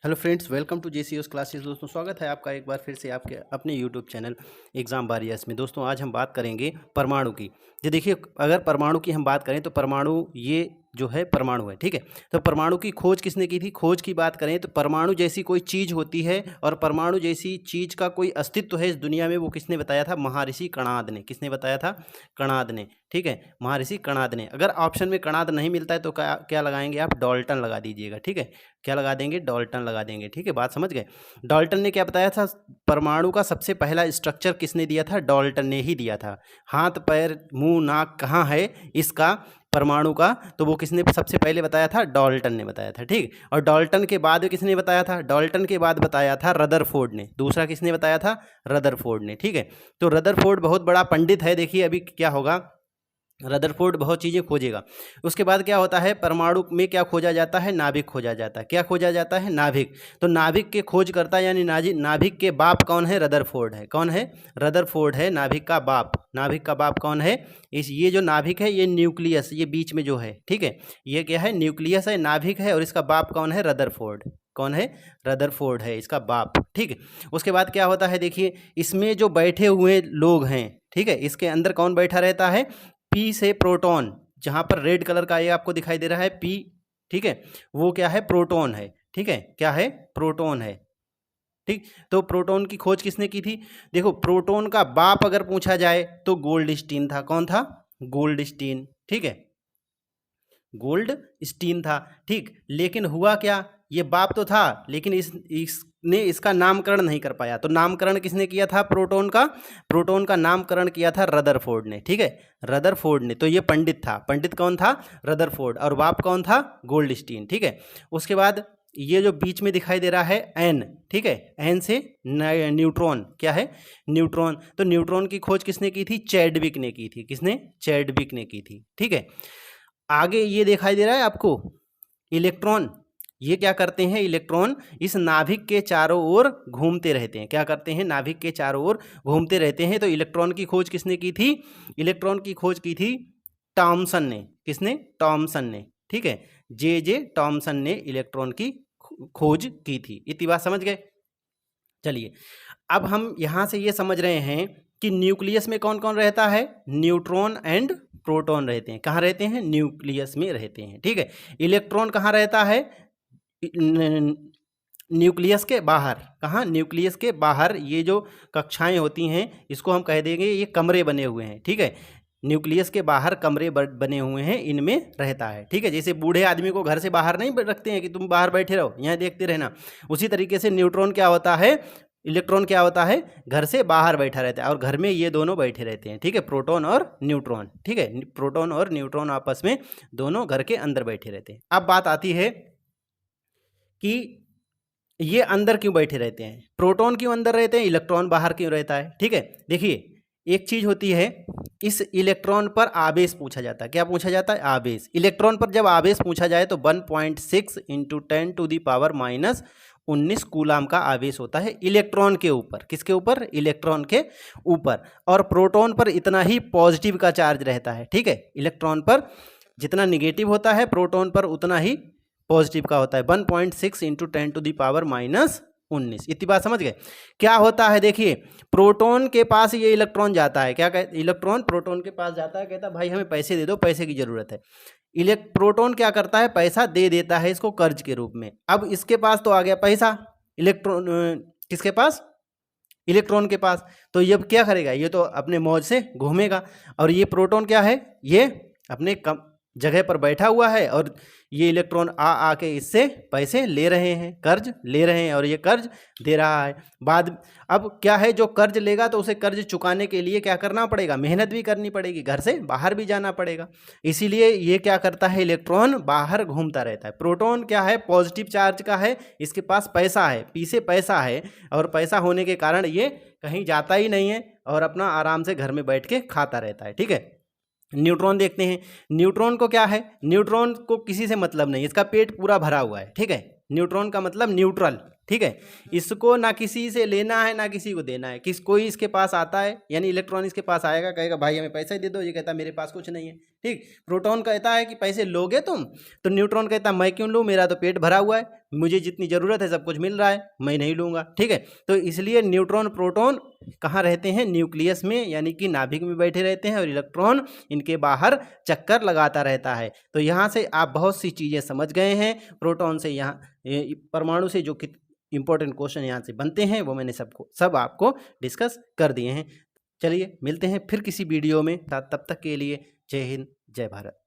Hello friends, welcome to जेसीओस classes. दोस्तों, स्वागत है आपका एक बार फिर से आपके अपने यूट्यूब चैनल एग्जाम वॉरियर्स में। दोस्तों, आज हम बात करेंगे परमाणु की। ये देखिए, अगर परमाणु की हम बात करें तो परमाणु ये जो है परमाणु है, ठीक है। तो परमाणु की खोज किसने की थी? खोज की बात करें तो परमाणु जैसी कोई चीज़ होती है और परमाणु जैसी चीज़ का कोई अस्तित्व है इस दुनिया में, वो किसने बताया था? महर्षि कणाद ने। किसने बताया था? कणाद ने, ठीक है, महर्षि कणाद ने। अगर ऑप्शन में कणाद नहीं मिलता है तो क्या क्या लगाएंगे आप? डाल्टन लगा दीजिएगा, ठीक है। क्या लगा देंगे? डाल्टन लगा देंगे, ठीक है। बात समझ गए? डाल्टन ने क्या बताया था? परमाणु का सबसे पहला स्ट्रक्चर किसने दिया था? डाल्टन ने ही दिया था। हाथ पैर मुंह नाक कहाँ है इसका, परमाणु का, तो वो किसने सबसे पहले बताया था? डाल्टन ने बताया था, ठीक। और डाल्टन के बाद किसने बताया था? डाल्टन के बाद बताया था रदरफोर्ड ने। दूसरा किसने बताया था? रदरफोर्ड ने, ठीक है। तो रदरफोर्ड बहुत बड़ा पंडित है। देखिए अभी क्या होगा, रदरफोर्ड बहुत चीज़ें खोजेगा। उसके बाद क्या होता है, परमाणु में क्या खोजा जाता है? नाभिक खोजा जाता है। क्या खोजा जाता है? नाभिक। तो नाभिक के खोजकर्ता यानी नाभिक के बाप कौन है? रदरफोर्ड है। कौन है? रदरफोर्ड है नाभिक का बाप। नाभिक का बाप कौन है? ये जो नाभिक है, ये न्यूक्लियस, ये बीच में जो है, ठीक है, ये क्या है? न्यूक्लियस है, नाभिक है, और इसका बाप कौन है? रदरफोर्ड। कौन है? रदरफोर्ड है इसका बाप, ठीक है। उसके बाद क्या होता है, देखिए इसमें जो बैठे हुए लोग हैं, ठीक है, इसके अंदर कौन बैठा रहता है? पी से प्रोटॉन, जहां पर रेड कलर का ये आपको दिखाई दे रहा है पी, ठीक है, वो क्या है? प्रोटॉन है, ठीक है। क्या है? प्रोटॉन है, ठीक। तो प्रोटॉन की खोज किसने की थी? देखो, प्रोटॉन का बाप अगर पूछा जाए तो गोल्डस्टीन था। कौन था? गोल्डस्टीन, ठीक है, गोल्ड स्टीन था, ठीक। लेकिन हुआ क्या, ये बाप तो था लेकिन इसने इसका नामकरण नहीं कर पाया। तो नामकरण किसने किया था? प्रोटॉन का। प्रोटॉन का नामकरण किया था रदरफोर्ड ने, ठीक है, रदरफोर्ड ने। तो ये पंडित था। पंडित कौन था? रदरफोर्ड। और बाप कौन था? गोल्डस्टीन, ठीक है। उसके बाद ये जो बीच में दिखाई दे रहा है एन, ठीक है, एन से न्यूट्रॉन। क्या है? न्यूट्रॉन। तो न्यूट्रॉन की खोज किसने की थी? चैडविक ने की थी। किसने? चैडविक ने की थी, ठीक है। आगे ये दिखाई दे रहा है आपको इलेक्ट्रॉन। ये क्या करते हैं? इलेक्ट्रॉन इस नाभिक के चारों ओर घूमते रहते हैं। क्या करते हैं? नाभिक के चारों ओर घूमते रहते हैं। तो इलेक्ट्रॉन की खोज किसने की थी? इलेक्ट्रॉन की खोज की थी टॉमसन ने। किसने? टॉमसन ने, ठीक है। जे टॉमसन ने इलेक्ट्रॉन की खोज की थी। इतनी बात समझ गए? चलिए, अब हम यहां से ये समझ रहे हैं कि न्यूक्लियस में कौन कौन रहता है? न्यूट्रॉन एंड प्रोटॉन रहते हैं। कहाँ रहते हैं? न्यूक्लियस में रहते हैं, ठीक है। इलेक्ट्रॉन कहाँ रहता है? न्यूक्लियस के बाहर। कहाँ? न्यूक्लियस के बाहर। ये जो कक्षाएं होती हैं इसको हम कह देंगे ये कमरे बने हुए हैं, ठीक है। न्यूक्लियस के बाहर कमरे बने हुए हैं, इनमें रहता है, ठीक है। जैसे बूढ़े आदमी को घर से बाहर नहीं रखते हैं कि तुम बाहर बैठे रहो, यहाँ देखते रहना, उसी तरीके से न्यूट्रॉन क्या होता है, इलेक्ट्रॉन क्या होता है? घर से बाहर बैठा रहता है। और घर में ये दोनों बैठे रहते हैं, ठीक है, प्रोटॉन और न्यूट्रॉन, ठीक है। प्रोटॉन और न्यूट्रॉन आपस में दोनों घर के अंदर बैठे रहते हैं। अब बात आती है कि ये अंदर क्यों बैठे रहते हैं? प्रोटॉन क्यों अंदर रहते हैं, इलेक्ट्रॉन बाहर क्यों रहता है? ठीक है, देखिए एक चीज होती है, इस इलेक्ट्रॉन पर आवेश पूछा जाता है। क्या पूछा जाता है? आवेश। इलेक्ट्रॉन पर जब आवेश पूछा जाए तो 1.6 इंटू 10⁻⁻19 कूलाम का आवेश होता है इलेक्ट्रॉन के ऊपर। किसके ऊपर? इलेक्ट्रॉन के ऊपर। और प्रोटॉन पर इतना ही पॉजिटिव का चार्ज रहता है, ठीक है। इलेक्ट्रॉन पर जितना निगेटिव होता है, प्रोटॉन पर उतना ही पॉजिटिव का होता है। 1.6 इंटू 10⁻⁻19। इतनी बात समझ गए? क्या होता है, देखिए प्रोटॉन के पास ये इलेक्ट्रॉन जाता है। क्या कहते? इलेक्ट्रॉन प्रोटॉन के पास जाता है, कहता है भाई हमें पैसे दे दो, पैसे की जरूरत है। प्रोटॉन क्या करता है? पैसा दे देता है इसको कर्ज के रूप में। अब इसके पास तो आ गया पैसा, इलेक्ट्रॉन किसके पास? इलेक्ट्रॉन के पास। तो ये क्या करेगा? ये तो अपने मौज से घूमेगा। और ये प्रोटॉन क्या है? ये अपने कम जगह पर बैठा हुआ है और ये इलेक्ट्रॉन आके इससे पैसे ले रहे हैं, कर्ज ले रहे हैं, और ये कर्ज दे रहा है। बाद अब क्या है, जो कर्ज लेगा तो उसे कर्ज चुकाने के लिए क्या करना पड़ेगा? मेहनत भी करनी पड़ेगी, घर से बाहर भी जाना पड़ेगा। इसीलिए ये क्या करता है? इलेक्ट्रॉन बाहर घूमता रहता है। प्रोटॉन क्या है? पॉजिटिव चार्ज का है, इसके पास पैसा है, पीछे पैसा है, और पैसा होने के कारण ये कहीं जाता ही नहीं है और अपना आराम से घर में बैठ के खाता रहता है, ठीक है। न्यूट्रॉन देखते हैं। न्यूट्रॉन को क्या है? न्यूट्रॉन को किसी से मतलब नहीं, इसका पेट पूरा भरा हुआ है, ठीक है। न्यूट्रॉन का मतलब न्यूट्रल, ठीक है। इसको ना किसी से लेना है ना किसी को देना है। कोई इसके पास आता है, यानी इलेक्ट्रॉन इसके पास आएगा, कहेगा भाई हमें पैसा ही दे दो, ये कहता है मेरे पास कुछ नहीं है, ठीक। प्रोटॉन कहता है कि पैसे लोगे तुम, तो न्यूट्रॉन कहता है मैं क्यों लूँ, मेरा तो पेट भरा हुआ है, मुझे जितनी ज़रूरत है सब कुछ मिल रहा है, मैं नहीं लूँगा। ठीक है, तो इसलिए न्यूट्रॉन प्रोटॉन कहाँ रहते हैं, न्यूक्लियस में यानी कि नाभिक में बैठे रहते हैं, और इलेक्ट्रॉन इनके बाहर चक्कर लगाता रहता है। तो यहाँ से आप बहुत सी चीज़ें समझ गए हैं। प्रोटॉन से यहाँ परमाणु से जो कि इंपॉर्टेंट क्वेश्चन यहाँ से बनते हैं वो मैंने सब आपको डिस्कस कर दिए हैं। चलिए मिलते हैं फिर किसी वीडियो में, तब तक के लिए जय हिंद, जय भारत।